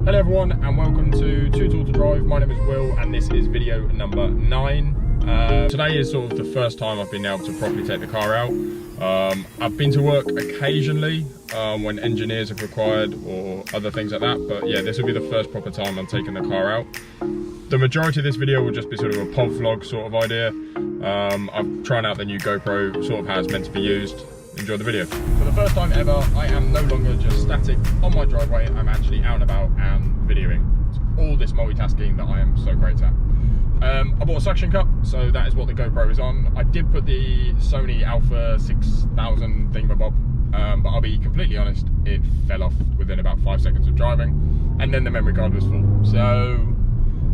Hello everyone and welcome to Too Tall to Drive. My name is Will and this is video number 9. Today is sort of the first time I've been able to properly take the car out. I've been to work occasionally when engineers have required or other things like that, but yeah, this will be the first proper time I'm taking the car out. The majority of this video will just be sort of a POV vlog sort of idea. I'm trying out the new GoPro, sort of how it's meant to be used. Enjoy the video. For the first time ever, I am no longer just static on my driveway. I'm actually out and about and videoing. It's all this multitasking that I am so great at. I bought a suction cup, so that is what the GoPro is on. I did put the Sony Alpha 6000 thingamabob, but I'll be completely honest, it fell off within about 5 seconds of driving, and then the memory card was full. So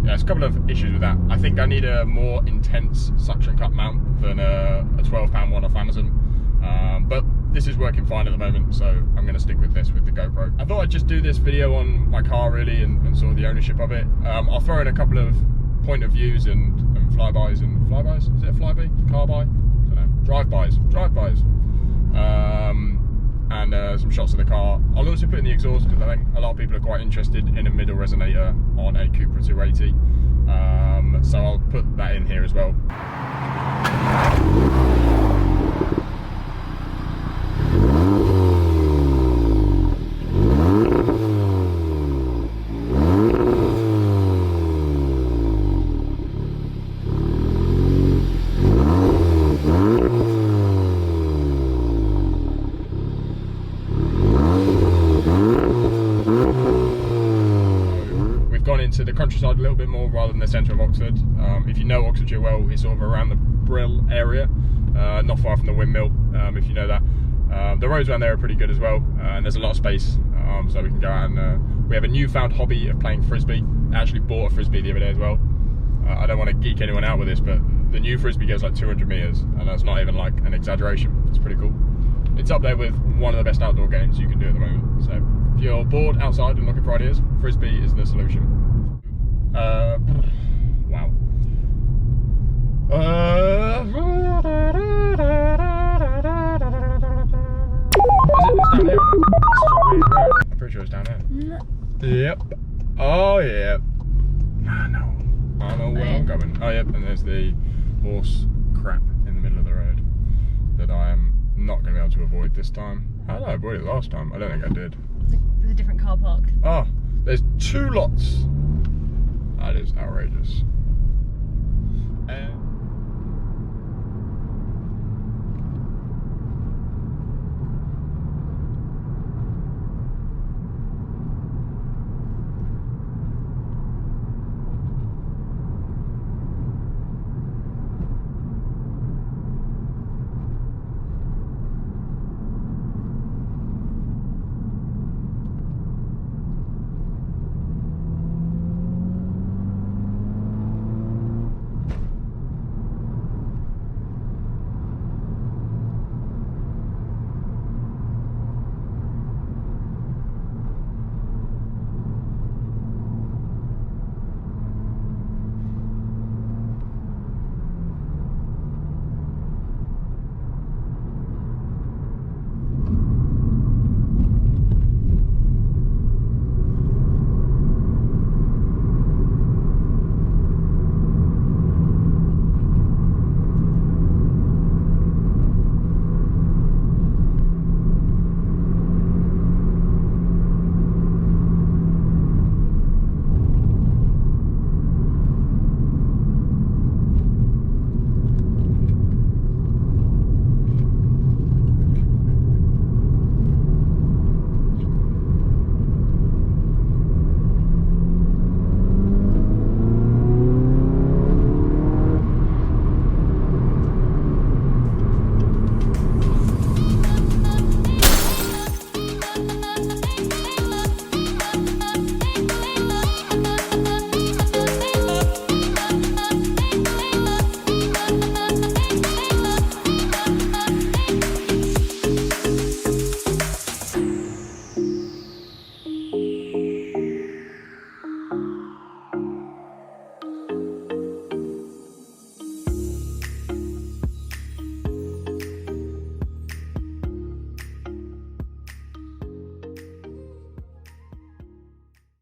yeah, there's a couple of issues with that. I think I need a more intense suction cup mount than a £12 one off Amazon. But this is working fine at the moment, so I'm going to stick with this with the GoPro. I thought I'd just do this video on my car really and sort of the ownership of it. I'll throw in a couple of point of views and flybys and flybys. Is it a flyby? Car-by? I don't know. Drive-bys. And some shots of the car. I'll also put in the exhaust because I think a lot of people are quite interested in a middle resonator on a Cupra 280. So I'll put that in here as well. Into the countryside a little bit more rather than the centre of Oxford. If you know Oxfordshire well, it's sort of around the Brill area, not far from the windmill, if you know that. The roads around there are pretty good as well, and there's a lot of space, so we can go out and we have a newfound hobby of playing frisbee. I actually bought a frisbee the other day as well. I don't want to geek anyone out with this, but the new frisbee goes like 200 metres, and that's not even like an exaggeration. It's pretty cool. It's up there with one of the best outdoor games you can do at the moment. So if you're bored outside and looking for ideas, frisbee is the solution. Wow. It's down here. I'm pretty sure it's down here. No. Yep. Oh yeah. I know where I'm going. Oh yep, and there's the horse crap in the middle of the road that I am not going to be able to avoid this time. How did I avoid it last time? I don't think I did. There's a different car park. Oh, there's 2 lots. That is outrageous.